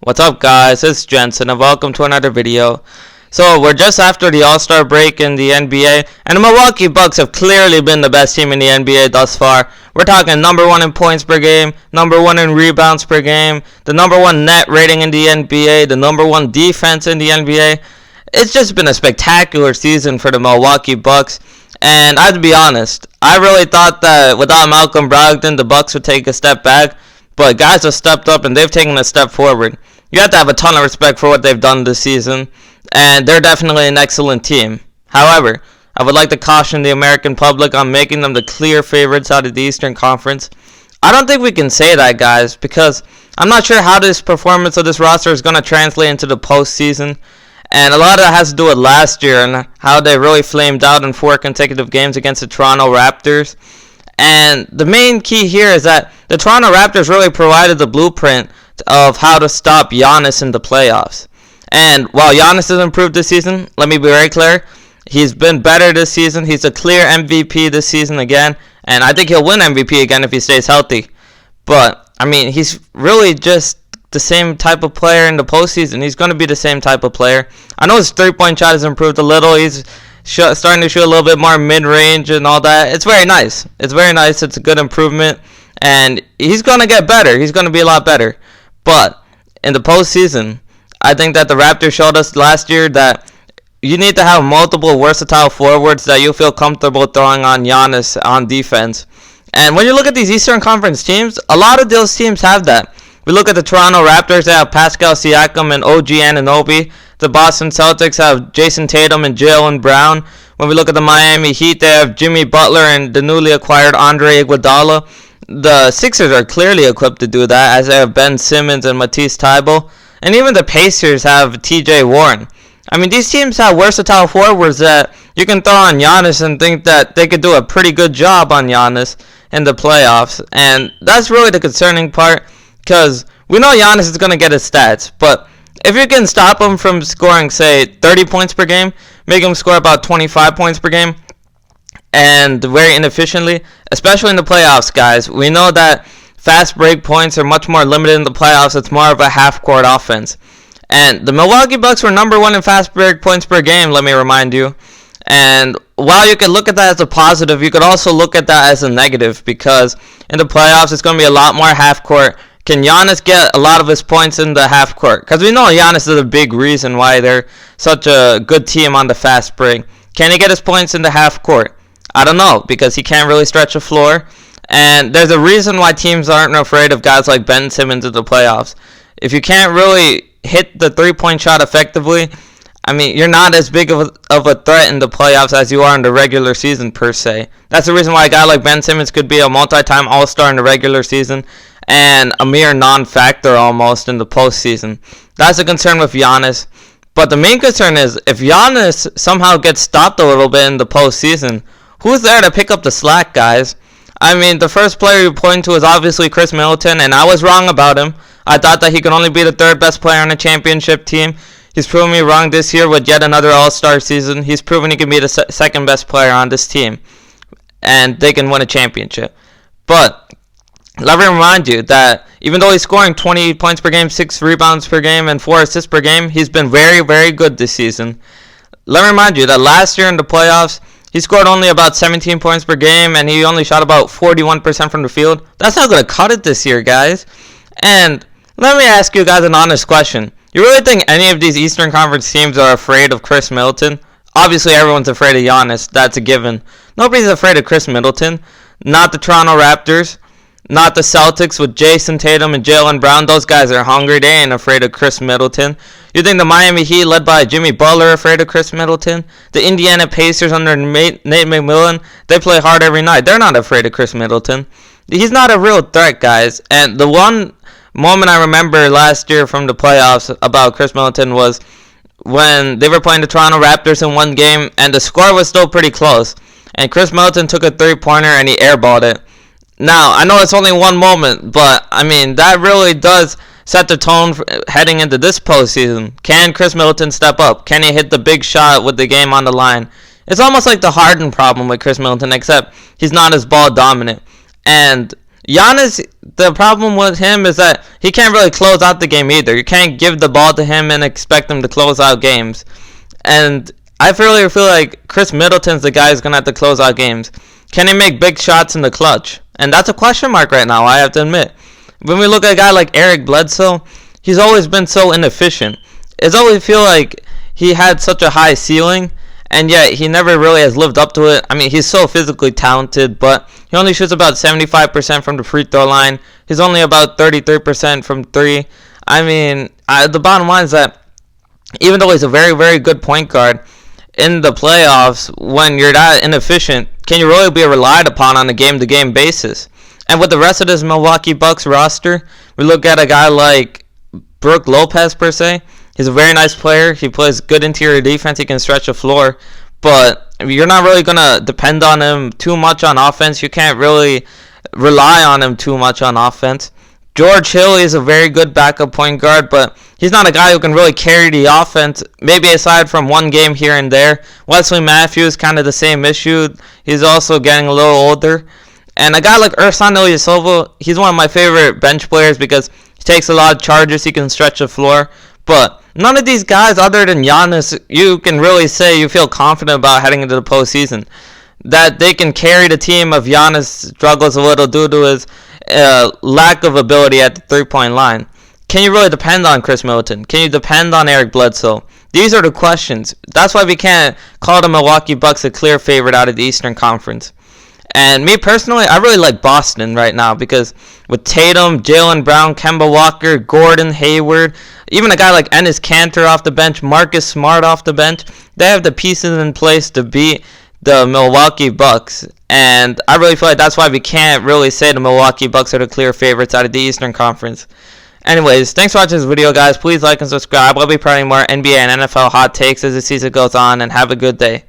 What's up guys, it's Jensen and welcome to another video. So we're just after the All-Star break in the NBA, and the Milwaukee Bucks have clearly been the best team in the NBA thus far. We're talking number 1 in points per game, number 1 in rebounds per game, the number 1 net rating in the NBA, the number 1 defense in the NBA. It's just been a spectacular season for the Milwaukee Bucks, and I have to be honest, I really thought that without Malcolm Brogdon the Bucks would take a step back, but guys have stepped up and they've taken a step forward. You have to have a ton of respect for what they've done this season, and they're definitely an excellent team. However, I would like to caution the American public on making them the clear favorites out of the Eastern Conference. I don't think we can say that, guys, because I'm not sure how this performance of this roster is going to translate into the postseason, and a lot of that has to do with last year and how they really flamed out in 4 consecutive games against the Toronto Raptors. And the main key here is that the Toronto Raptors really provided the blueprint of how to stop Giannis in the playoffs. And while Giannis has improved this season, let me be very clear, he's been better this season. He's a clear MVP this season again, and I think he'll win MVP again if he stays healthy. But, I mean, he's really just the same type of player in the postseason. He's going to be the same type of player. I know his three-point shot has improved a little. He's starting to shoot a little bit more mid-range and all that. It's very nice. It's very nice. It's a good improvement, and he's going to get better. He's going to be a lot better. But in the postseason, I think that the Raptors showed us last year that you need to have multiple versatile forwards that you feel comfortable throwing on Giannis on defense. And when you look at these Eastern Conference teams, a lot of those teams have that. We look at the Toronto Raptors, they have Pascal Siakam and OG Anunoby. The Boston Celtics have Jason Tatum and Jaylen Brown. When we look at the Miami Heat, they have Jimmy Butler and the newly acquired Andre Iguodala. The Sixers are clearly equipped to do that, as they have Ben Simmons and Matisse Thybulle. And even the Pacers have TJ Warren. I mean, these teams have versatile forwards that you can throw on Giannis and think that they could do a pretty good job on Giannis in the playoffs. And that's really the concerning part, because we know Giannis is going to get his stats, but if you can stop him from scoring, say, 30 points per game, make him score about 25 points per game, and very inefficiently, especially in the playoffs, guys. We know that fast break points are much more limited in the playoffs. It's more of a half-court offense. And the Milwaukee Bucks were number 1 in fast break points per game, let me remind you. And while you could look at that as a positive, you could also look at that as a negative, because in the playoffs, it's going to be a lot more half-court. Can Giannis get a lot of his points in the half court? Because we know Giannis is a big reason why they're such a good team on the fast break. Can he get his points in the half court? I don't know, because he can't really stretch the floor. And there's a reason why teams aren't afraid of guys like Ben Simmons in the playoffs. If you can't really hit the three-point shot effectively, I mean, you're not as big of a threat in the playoffs as you are in the regular season, per se. That's the reason why a guy like Ben Simmons could be a multi-time All-Star in the regular season and a mere non-factor almost in the postseason. That's a concern with Giannis. But the main concern is, if Giannis somehow gets stopped a little bit in the postseason, who's there to pick up the slack, guys? I mean, the first player you point to is obviously Chris Middleton, and I was wrong about him. I thought that he could only be the 3rd best player on a championship team. He's proven me wrong this year with yet another All-Star season. He's proven he can be the 2nd best player on this team, and they can win a championship. But let me remind you that even though he's scoring 20 points per game, 6 rebounds per game, and 4 assists per game, he's been very, very good this season. Let me remind you that last year in the playoffs, he scored only about 17 points per game, and he only shot about 41% from the field. That's not going to cut it this year, guys. And let me ask you guys an honest question. You really think any of these Eastern Conference teams are afraid of Chris Middleton? Obviously, everyone's afraid of Giannis. That's a given. Nobody's afraid of Chris Middleton. Not the Toronto Raptors. Not the Celtics with Jason Tatum and Jaylen Brown. Those guys are hungry. They ain't afraid of Chris Middleton. You think the Miami Heat, led by Jimmy Butler, are afraid of Chris Middleton? The Indiana Pacers under Nate McMillan, they play hard every night. They're not afraid of Chris Middleton. He's not a real threat, guys. And the one moment I remember last year from the playoffs about Chris Middleton was when they were playing the Toronto Raptors in one game, and the score was still pretty close. And Chris Middleton took a three-pointer and he airballed it. Now, I know it's only one moment, but, I mean, that really does set the tone for heading into this postseason. Can Chris Middleton step up? Can he hit the big shot with the game on the line? It's almost like the Harden problem with Chris Middleton, except he's not as ball dominant. And Giannis, the problem with him is that he can't really close out the game either. You can't give the ball to him and expect him to close out games. And I really feel like Chris Middleton's the guy who's going to have to close out games. Can he make big shots in the clutch? And that's a question mark right now, I have to admit. When we look at a guy like Eric Bledsoe, he's always been so inefficient. It's always feel like he had such a high ceiling, and yet he never really has lived up to it. I mean, he's so physically talented, but he only shoots about 75% from the free throw line. He's only about 33% from three. I mean, the bottom line is that even though he's a very, very good point guard, in the playoffs, when you're that inefficient, can you really be relied upon on a game-to-game basis? And with the rest of this Milwaukee Bucks roster, we look at a guy like Brook Lopez, per se. He's a very nice player. He plays good interior defense. He can stretch the floor. But you're not really going to depend on him too much on offense. You can't really rely on him too much on offense. George Hill is a very good backup point guard, but he's not a guy who can really carry the offense, maybe aside from one game here and there. Wesley Matthews, kind of the same issue. He's also getting a little older. And a guy like Ersan Ilyasova, he's one of my favorite bench players because he takes a lot of charges. He can stretch the floor. But none of these guys, other than Giannis, you can really say you feel confident about heading into the postseason. That they can carry the team if Giannis struggles a little due to his lack of ability at the three-point line. Can you really depend on Chris Middleton? Can you depend on Eric Bledsoe? These are the questions. That's why we can't call the Milwaukee Bucks a clear favorite out of the Eastern Conference. And me personally, I really like Boston right now because with Tatum, Jaylen Brown, Kemba Walker, Gordon, Hayward, even a guy like Enes Kanter off the bench, Marcus Smart off the bench, they have the pieces in place to beat the Milwaukee Bucks. And I really feel like that's why we can't really say the Milwaukee Bucks are the clear favorites out of the Eastern Conference. Anyways, thanks for watching this video, guys. Please like and subscribe. I'll be providing more NBA and NFL hot takes as the season goes on, and have a good day.